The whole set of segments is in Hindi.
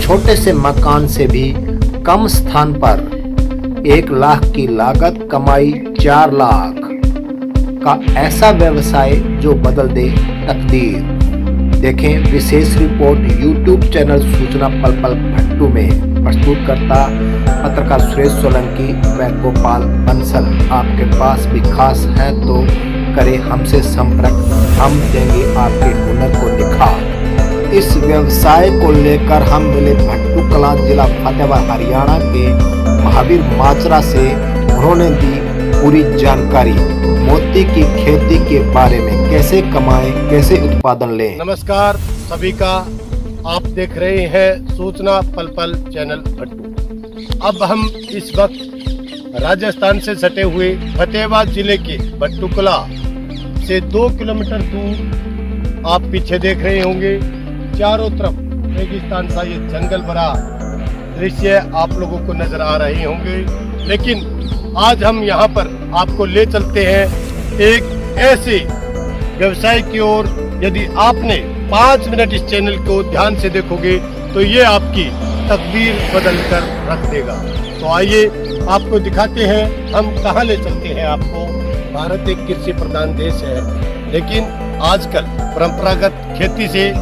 छोटे से मकान से भी कम स्थान पर 1 लाख की लागत, कमाई 4 लाख का ऐसा व्यवसाय जो बदल दे तकदीर। देखें विशेष रिपोर्ट यूट्यूब चैनल सूचना पल पल भट्टू में। प्रस्तुतकर्ता पत्रकार सुरेश सोलंकी व गोपाल बंसल। आपके पास भी खास है तो करें हमसे संपर्क, हम देंगे आपके हुनर को निखार। इस व्यवसाय को लेकर हम मिले भट्टू कलां, जिला फतेहाबाद, हरियाणा के महावीर माचरा से। उन्होंने दी पूरी जानकारी मोती की खेती के बारे में, कैसे कमाएं, कैसे उत्पादन लें। नमस्कार सभी का, आप देख रहे हैं सूचना पल पल चैनल भट्टू। अब हम इस वक्त राजस्थान से सटे हुए फतेहाबाद जिले के भट्टू कलां से 2 किलोमीटर दूर आप पीछे देख रहे होंगे। चारों तरफ रेगिस्तान सा ये जंगल भरा दृश्य आप लोगों को नजर आ रहे होंगे, लेकिन आज हम यहाँ पर आपको ले चलते हैं एक ऐसे व्यवसाय की ओर। यदि आपने 5 मिनट इस चैनल को ध्यान से देखोगे तो ये आपकी तकदीर बदल कर रख देगा। तो आइए आपको दिखाते हैं हम कहाँ ले चलते हैं आपको। भारत एक कृषि प्रधान देश है, लेकिन आजकल परंपरागत खेती से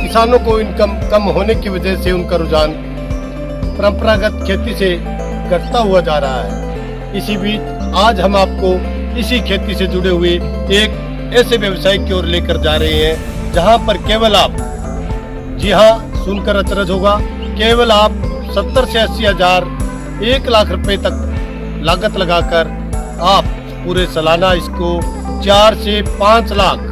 किसानों को इनकम कम होने की वजह से उनका रुझान परंपरागत खेती से घटता हुआ जा रहा है। इसी बीच आज हम आपको इसी खेती से जुड़े हुए एक ऐसे व्यवसाय की ओर लेकर जा रहे हैं जहां पर केवल आप, जी हां सुनकर अचरज होगा, केवल आप 70 से 80 हजार, 1 लाख रुपए तक लागत लगाकर आप पूरे सालाना इसको 4 से 5 लाख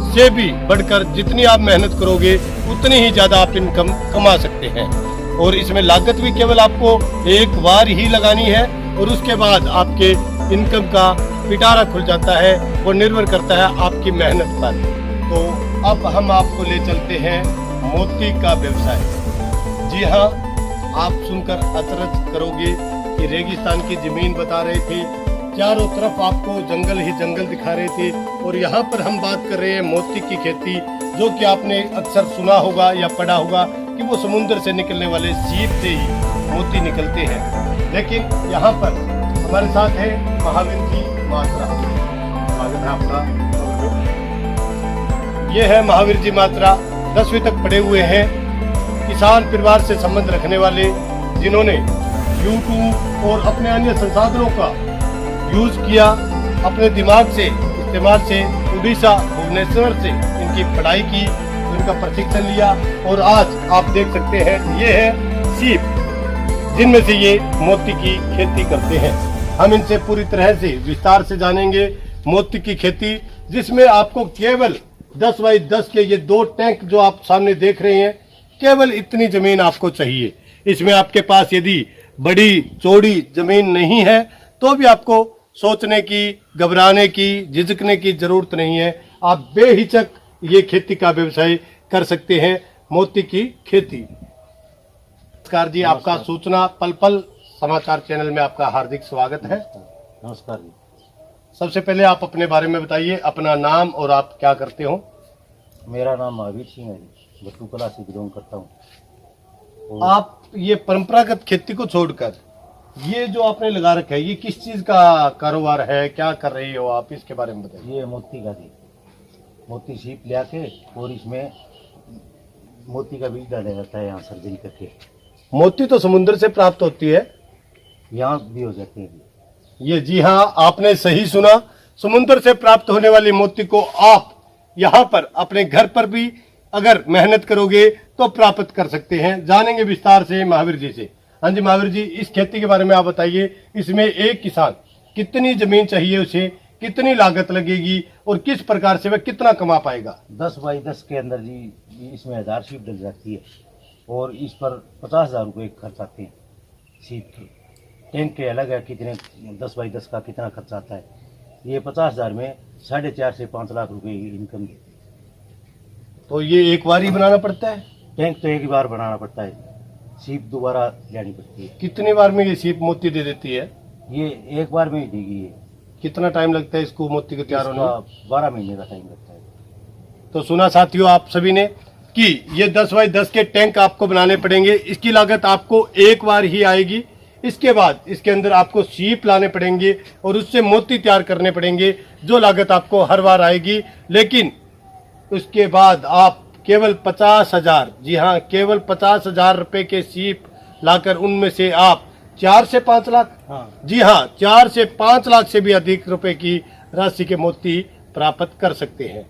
से भी बढ़कर जितनी आप मेहनत करोगे उतनी ही ज्यादा आप इनकम कमा सकते हैं। और इसमें लागत भी केवल आपको एक बार ही लगानी है और उसके बाद आपके इनकम का पिटारा खुल जाता है। वो निर्भर करता है आपकी मेहनत पर। तो अब हम आपको ले चलते हैं मोती का व्यवसाय। जी हाँ, आप सुनकर अचरज करोगे कि रेगिस्तान की जमीन बता रहे थे, चारों तरफ आपको जंगल ही जंगल दिखा रहे थे। और यहाँ पर हम बात कर रहे हैं मोती की खेती, जो कि आपने अक्सर सुना होगा या पढ़ा होगा कि वो समुद्र से निकलने वाले सीप से ही मोती निकलते हैं। लेकिन यहाँ पर हमारे साथ है महावीर जी मात्रा। स्वागत है आपका। ये है महावीर जी मात्रा, 10वीं तक पढ़े हुए हैं, किसान परिवार से संबंध रखने वाले, जिन्होंने यूट्यूब और अपने अन्य संसाधनों का यूज किया, अपने दिमाग से इस्तेमाल से उड़ीसा भुवनेश्वर से इनकी पढ़ाई की, इनका प्रशिक्षण लिया और आज आप देख सकते हैं ये है सीप, जिनमें से ये मोती की खेती करते हैं। हम इनसे पूरी तरह से विस्तार से जानेंगे मोती की खेती, जिसमें आपको केवल 10 बाई 10 के ये 2 टैंक जो आप सामने देख रहे हैं, केवल इतनी जमीन आपको चाहिए। इसमें आपके पास यदि बड़ी चौड़ी जमीन नहीं है तो भी आपको सोचने की, घबराने की, झिझकने की जरूरत नहीं है। आप बेहिचक ये खेती का व्यवसाय कर सकते हैं, मोती की खेती। नमस्कार जी, आपका सूचना पल पल समाचार चैनल में आपका हार्दिक स्वागत है। नमस्कार जी। सबसे पहले आप अपने बारे में बताइए, अपना नाम और आप क्या करते हो। मेरा नाम महावीर सिंह है जी, भट्टू कलां से बिलोंग करता हूँ। आप ये परंपरागत खेती को छोड़कर ये जो आपने लगा रखा है, ये किस चीज का कारोबार है, क्या कर रही हो आप, इसके बारे में बताइए। ये मोती का जी, मोती सीप ले आके और इसमें मोती का बीज डाला जाता है यहाँ सर्जरी करके। मोती तो समुद्र से प्राप्त होती है, यहाँ भी हो जाते हैं। ये जी हाँ, आपने सही सुना, समुद्र से प्राप्त होने वाली मोती को आप यहाँ पर अपने घर पर भी अगर मेहनत करोगे तो प्राप्त कर सकते हैं। जानेंगे विस्तार से महावीर जी से। हाँ जी महावीर जी, इस खेती के बारे में आप बताइए, इसमें एक किसान कितनी जमीन चाहिए, उसे कितनी लागत लगेगी और किस प्रकार से वह कितना कमा पाएगा। 10 बाई 10 के अंदर जी इसमें 1000 सीप डल जाती है और इस पर 50,000 रुपये खर्च आते हैं। सीप के टैंक के अलग है, कितने 10 बाई 10 का कितना खर्च आता है। ये 50,000 में 4.5 से 5 लाख रुपए की इनकम देती है। तो ये एक बार ही बनाना पड़ता है? टैंक तो एक ही बार बनाना पड़ता है, सीप दोबारा लेनी पड़ती है। कितनी बार में ये सीप मोती दे देती है? ये एक बार में ही देगी। ये कितना टाइम लगता है इसको मोती को तैयार होने में? 12 महीने का टाइम लगता है। तो सुना साथियों आप सभी ने कि ये 10 बाई 10 के टैंक आपको बनाने पड़ेंगे। इसकी लागत आपको एक बार ही आएगी। इसके बाद इसके अंदर आपको सीप लाने पड़ेंगे और उससे मोती तैयार करने पड़ेंगे, जो लागत आपको हर बार आएगी। लेकिन उसके बाद आप केवल 50,000, जी हाँ, केवल 50,000 रुपए के सीप लाकर उनमें से आप 4 से 5 लाख, जी हाँ, 4 से 5 लाख से भी अधिक रुपए की राशि के मोती प्राप्त कर सकते हैं।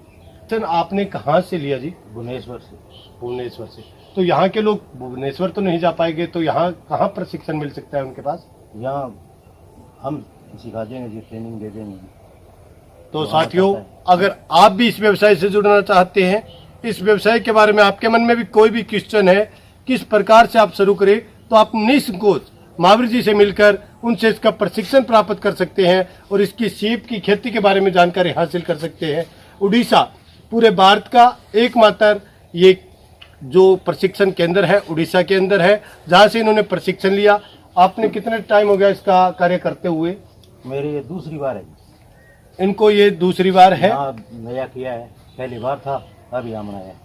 सर, आपने कहाँ से लिया जी? भुवनेश्वर से। भुवनेश्वर से। तो यहाँ के लोग भुवनेश्वर तो नहीं जा पाएंगे, तो यहाँ कहाँ प्रशिक्षण मिल सकता है उनके पास? यहाँ हम सिखा देंगे जी, ट्रेनिंग दे देंगे। तो साथियों, अगर आप भी इस व्यवसाय से जुड़ना चाहते हैं, इस व्यवसाय के बारे में आपके मन में भी कोई भी क्वेश्चन है, किस प्रकार से आप शुरू करें, तो आप निसंकोच महावीर जी से मिलकर उनसे इसका प्रशिक्षण प्राप्त कर सकते हैं और इसकी सीप की खेती के बारे में जानकारी हासिल कर सकते हैं। उड़ीसा पूरे भारत का एकमात्र ये जो प्रशिक्षण केंद्र है उड़ीसा के अंदर है, जहाँ से इन्होंने प्रशिक्षण लिया। आपने कितने टाइम हो गया इसका कार्य करते हुए? मेरी ये दूसरी बार है। इनको ये दूसरी बार है। यहाँ नया किया है, पहली बार था, अब यहाँ बनाया है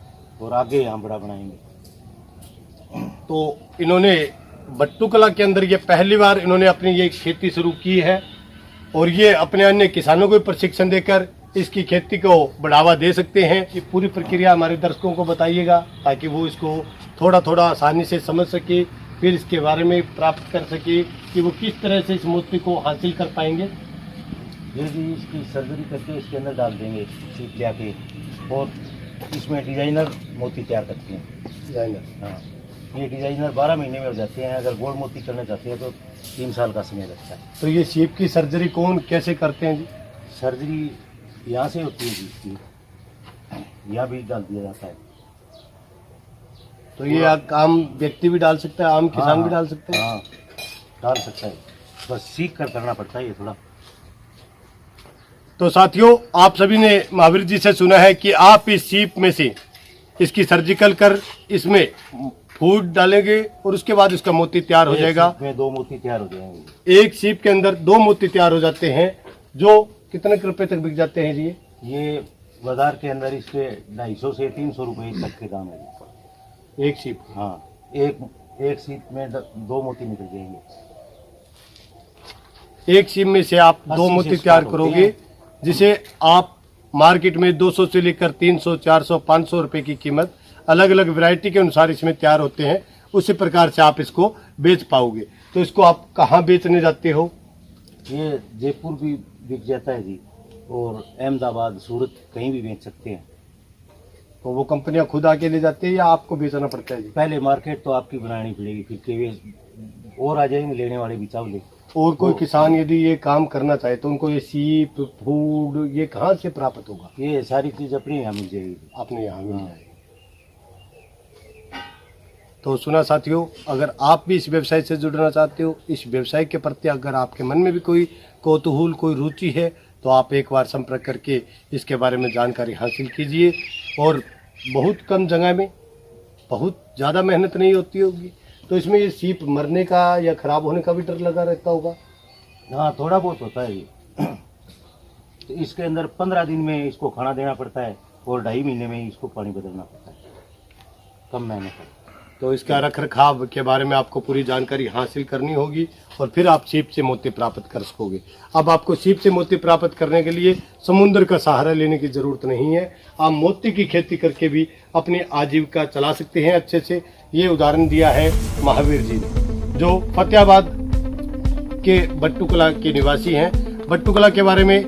और आगे यहाँ बड़ा बनाएंगे। तो इन्होंने बट्टू कला के अंदर ये पहली बार इन्होंने अपनी ये खेती शुरू की है और ये अपने अन्य किसानों को प्रशिक्षण देकर इसकी खेती को बढ़ावा दे सकते हैं। ये पूरी प्रक्रिया हमारे दर्शकों को बताइएगा ताकि वो इसको थोड़ा थोड़ा आसानी से समझ सके, फिर इसके बारे में प्राप्त कर सके कि वो किस तरह से इस मोती को हासिल कर पाएंगे। ये जी इसकी सर्जरी करके इसके अंदर डाल देंगे सीप लिया के, और इसमें डिजाइनर मोती तैयार करते हैं। डिजाइनर, हाँ, ये डिजाइनर 12 महीने में हो जाते हैं। अगर गोल्ड मोती करना चाहते हैं तो 3 साल का समय लगता है। तो ये सीप की सर्जरी कौन कैसे करते हैं जी? सर्जरी यहाँ से होती है जी, इसकी यहाँ भी डाल दिया जाता है। तो ये आम व्यक्ति भी डाल सकता है, आम किसान भी डाल सकते हैं? हाँ, डाल सकता है, बस सीख कर करना पड़ता है ये थोड़ा। तो साथियों, आप सभी ने महावीर जी से सुना है कि आप इस सीप में से इसकी सर्जिकल कर इसमें फूड डालेंगे और उसके बाद इसका मोती तैयार हो जाएगा। एक सीप में 2 मोती तैयार हो जाएंगे। एक सीप के अंदर 2 मोती तैयार हो जाते हैं, जो कितने रुपए तक बिक जाते हैं जी? ये बाजार के अंदर इसके 250 से 300 रुपए तक के दाम है एक सीप। हाँ, एक सीप में 2 मोती निकल जाएंगे। एक सीप में से आप 2 मोती तैयार करोगे, जिसे आप मार्केट में 200 से लेकर 300, 400, 500 रुपए की कीमत अलग अलग वैरायटी के अनुसार इसमें तैयार होते हैं। उसी प्रकार से आप इसको बेच पाओगे। तो इसको आप कहाँ बेचने जाते हो? ये जयपुर भी बिक जाता है जी, और अहमदाबाद, सूरत कहीं भी बेच सकते हैं। तो वो कंपनियां खुद आके ले जाती है या आपको बेचना पड़ता है जी? पहले मार्केट तो आपकी बनानी पड़ेगी, फिर के और आ जाएंगे लेने वाले भी चावले। और कोई किसान यदि ये काम करना चाहे तो उनको ये सीप, फूड ये कहाँ से प्राप्त होगा? ये सारी चीज अपने यहाँ मिल जाएगी, अपने यहाँ मिल जाएगी। तो सुना साथियों, अगर आप भी इस व्यवसाय से जुड़ना चाहते हो, इस व्यवसाय के प्रति अगर आपके मन में भी कोई कौतूहल, कोई रुचि है, तो आप एक बार संपर्क करके इसके बारे में जानकारी हासिल कीजिए। और बहुत कम जगह में बहुत ज़्यादा मेहनत नहीं होती होगी, तो इसमें ये सीप मरने का या खराब होने का भी डर लगा रहता होगा? हाँ, थोड़ा बहुत होता है ये। तो इसके अंदर 15 दिन में इसको खाना देना पड़ता है और 2.5 महीने में इसको पानी बदलना पड़ता है, कम मेहनत है। तो इसका रख रखाव के बारे में आपको पूरी जानकारी हासिल करनी होगी और फिर आप सीप से मोती प्राप्त कर सकोगे। अब आपको सीप से मोती प्राप्त करने के लिए समुद्र का सहारा लेने की ज़रूरत नहीं है। आप मोती की खेती करके भी अपनी आजीविका चला सकते हैं अच्छे से। ये उदाहरण दिया है महावीर जी ने, जो फतेहाबाद के बट्टू कला के निवासी हैं। बट्टू कला के बारे में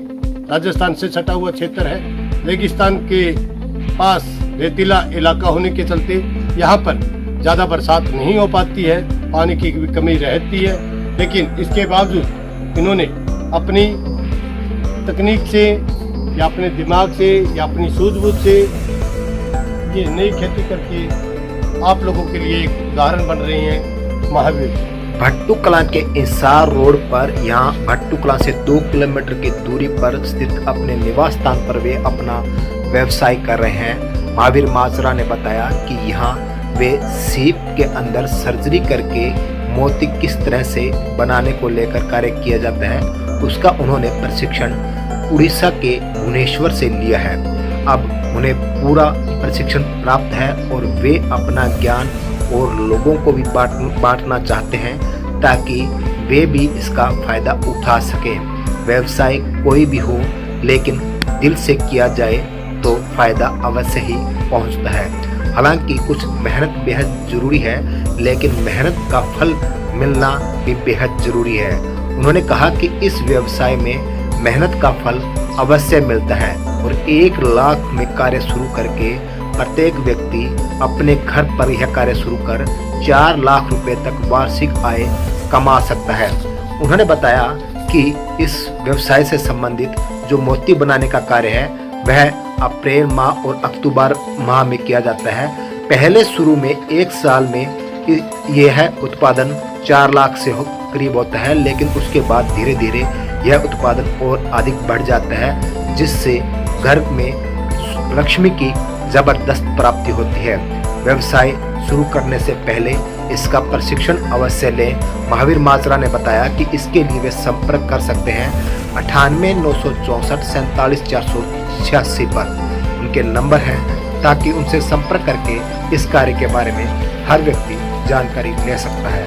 राजस्थान से सटा हुआ क्षेत्र है। रेगिस्तान के पास रेतीला इलाका होने के चलते यहाँ पर ज़्यादा बरसात नहीं हो पाती है, पानी की भी कमी रहती है। लेकिन इसके बावजूद इन्होंने अपनी तकनीक से या अपने दिमाग से या अपनी सूझबूझ से ये नई खेती करके आप लोगों के लिए एक उदाहरण बन रहे हैं महावीर। भट्टू कला के इंसार रोड पर यहाँ भट्टू कला से 2 किलोमीटर की दूरी पर स्थित अपने निवास स्थान पर वे अपना व्यवसाय कर रहे हैं। महावीर माजरा ने बताया कि यहाँ वे सीप के अंदर सर्जरी करके मोती किस तरह से बनाने को लेकर कार्य किया जाता है, उसका उन्होंने प्रशिक्षण उड़ीसा के भुवनेश्वर से लिया है। अब उन्हें पूरा प्रशिक्षण प्राप्त है और वे अपना ज्ञान और लोगों को भी बांटना चाहते हैं ताकि वे भी इसका फायदा उठा सकें। व्यवसाय कोई भी हो लेकिन दिल से किया जाए तो फायदा अवश्य ही पहुंचता है। हालांकि कुछ मेहनत बेहद जरूरी है, लेकिन मेहनत का फल मिलना भी बेहद जरूरी है। उन्होंने कहा कि इस व्यवसाय में मेहनत का फल अवश्य मिलता है और 1 लाख में कार्य शुरू करके प्रत्येक व्यक्ति अपने घर पर यह कार्य शुरू कर 4 लाख रुपए तक वार्षिक आय कमा सकता है। उन्होंने बताया कि इस व्यवसाय से संबंधित जो मोती बनाने का कार्य है वह अप्रैल माह और अक्टूबर माह में किया जाता है। पहले शुरू में 1 साल में यह उत्पादन 4 लाख से करीब होता है, लेकिन उसके बाद धीरे धीरे यह उत्पादन और अधिक बढ़ जाता है, जिससे घर में लक्ष्मी की जबरदस्त प्राप्ति होती है। व्यवसाय शुरू करने से पहले इसका प्रशिक्षण अवश्य लें। महावीर माजरा ने बताया कि इसके लिए वे संपर्क कर सकते हैं 98 964 47 486 पर। उनके नंबर हैं ताकि उनसे संपर्क करके इस कार्य के बारे में हर व्यक्ति जानकारी ले सकता है।